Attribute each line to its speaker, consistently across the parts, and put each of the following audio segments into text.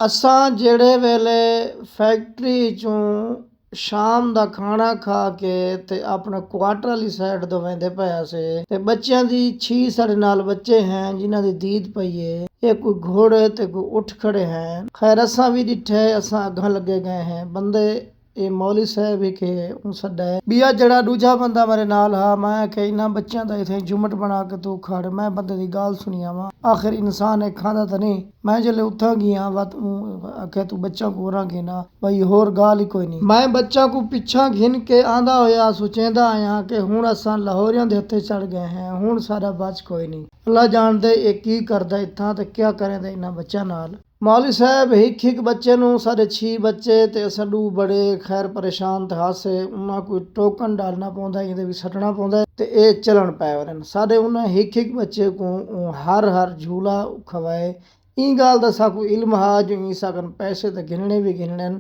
Speaker 1: असां जेड़े वेले फैक्ट्री चों शाम ਦਾ ਖਾਣਾ ਖਾ ਕੇ ਤੇ ਆਪਣਾ ਕੁਆਟਰ ਵਾਲੀ ਸਾਈਡ ਤੋਂ ਵੈਂਦੇ ਪਿਆ ਸੇ ਤੇ ਬੱਚਿਆਂ ਦੀ 6 ਨਾਲ ਬੱਚੇ ਹਨ ਜਿਨ੍ਹਾਂ ਦੀ ਦੀਦ ਪਈ ਏ। ਇਹ ਕੋਈ ਘੋੜੇ ਤੇ ਕੋਈ ਉੱਠ ਖੜੇ हैं। खैर असां भी डिठे असां अगां लगे गए हैं बंदे। ਇਹ ਮੌਲੀ ਸਾਹਿਬ ਹੀ ਕਿ ਉਹ ਸਾਡਾ ਬੀਆ ਜਿਹੜਾ ਦੂਜਾ ਬੰਦਾ ਮੇਰੇ ਨਾਲ ਹਾਂ। ਮੈਂ ਕਿ ਇਹਨਾਂ ਬੱਚਿਆਂ ਦਾ ਇਥੇ ਜੁਮਟ ਬਣਾ ਕੇ ਤੂੰ ਖੜ। ਮੈਂ ਬੰਦੇ ਦੀ ਗੱਲ ਸੁਣੀਆ ਵਾ ਆਖਿਰ ਇਨਸਾਨ ਹੈ ਖਾਂਦਾ ਤਾਂ ਨਹੀਂ। ਮੈਂ ਜਲੇ ਉੱਥਾ ਗਿਆ ਵਾ ਤੂੰ ਆਖਿਆ ਤੂੰ ਬੱਚਾ को रांगे ना भाई होर गाल ही कोई नहीं। मैं बच्चा को पिछा घिन के आंदा होया सोचेंदा आया कि हुण असां लाहौरियां दे हत्थे चढ़ गए हैं। हुण सारा बच कोई नहीं। अल्लाह जानदे ये की करदा इत्थां ते क्या करेंदा इन्हां बच्चों नाल। मौली साहब हिक बच्चे नूं साढ़े 6 बच्चे ते साडू बड़े खैर परेशान ते हासे उन्हां कोई टोकन डालना पौंदा इहदे भी सटना पौंदा ते ये चलन पै वरन। साडे उन्हां हिक बच्चे को हर झूला खवाए। ई गाल दा साकू इल्म हा जो ई सकन पैसे ते गिनने भी गिनने।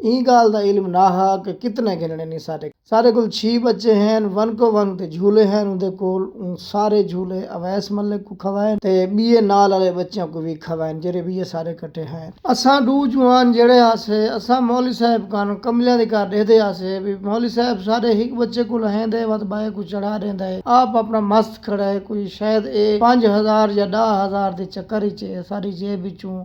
Speaker 1: ई गाल दा इल्म ना हा कि कितने गिनने नहीं। सारे कोल 6 बच्चे हैं वन को वन ते झूले हैं उनदे कोल। सारे झूले अवैस मलिक को खवाए ते बीए नाल वाले बच्चों को भी खवाए जेरे बीए सारे कट्ठे हैं। असां दू जवान जेड़े आसे असां मौली साहब कान कमलियां दे घर देदे आसे भी मौली साहब सारे हिक बच्चे को लहेंदे वत बाए को चढ़ा देंदा है। आप अपना मस्त खड़ा है कोई शायद ए 5000 या 10000 दे चक्कर विच सारी जेब विचों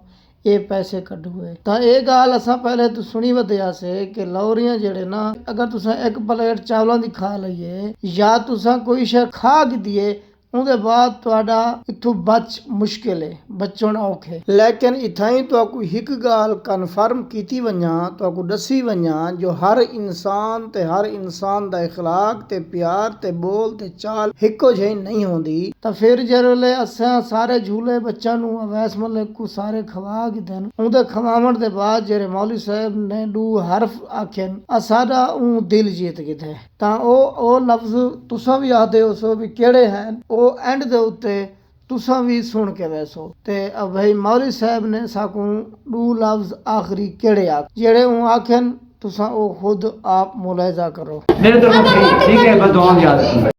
Speaker 1: ये पैसे कढूए। तां ये गाल असां पहले तो सुनी वधिया से कि लौरियां जेड़े ना अगर तुसां एक प्लेट चावलों दी खा लईए या तुसां कोई शे खा गिदिए ਉਹਦੇ ਬਾਅਦ ਤੁਹਾਡਾ ਇਥੋਂ ਬਚ ਮੁਸ਼ਕਿਲ ਹੈ ਬਚਣ ਔਖੇ। ਲੇਕਿਨ ਇਥਾਈ ਤੁਹਾਨੂੰ ਇੱਕ ਗੱਲ ਕਨਫਰਮ ਕੀਤੀ ਵੰਜਾਂ ਤੁਹਾਨੂੰ ਦੱਸੀ ਵੰਜਾਂ ਜੋ ਹਰ ਇਨਸਾਨ ਤੇ ਹਰ ਇਨਸਾਨ ਦਾ اخلاق ਤੇ ਪਿਆਰ ਤੇ ਬੋਲ ਤੇ ਚਾਲ ਇੱਕੋ ਜਿਹੀ ਨਹੀਂ ਹੁੰਦੀ। ਤਾਂ ਫਿਰ ਜਿਹੜੇ ਅਸਾਂ ਸਾਰੇ ਝੂਲੇ ਬੱਚਿਆਂ ਨੂੰ ਅਵੈਸ ਮਲਿਕ को ਸਾਰੇ ਖਵਾ ਕੇ ਦੇਣ ਉਹਦੇ ਖਵਾਉਣ ਦੇ ਬਾਅਦ ਜਿਹੜੇ ਮੌਲੀ ਸਾਹਿਬ ਨੇ ਦੂ ਹਰਫ ਆਖਣ ਸਾਡਾ ਉਹ ਦਿਲ जीत ਗਏ। ਤਾਂ ਉਹ ਲਫ਼ਜ਼ ਤੁਸੀਂ ਵੀ ਆਖਦੇ ਹੋ ਸੋ ਵੀ ਕਿਹੜੇ ਹਨ ਉਹ ਐਂਡ ਦੇ ਉੱਤੇ तुसां भी सुन के वैसो ते भाई मौली साहब ने साकू 2 लफ्ज आखिरी केड़े जेड़े आखन तुसां ओ खुद आप मुलाहिजा करो।
Speaker 2: मेरे तो ठीक है बस दुआ याद रखूंगा।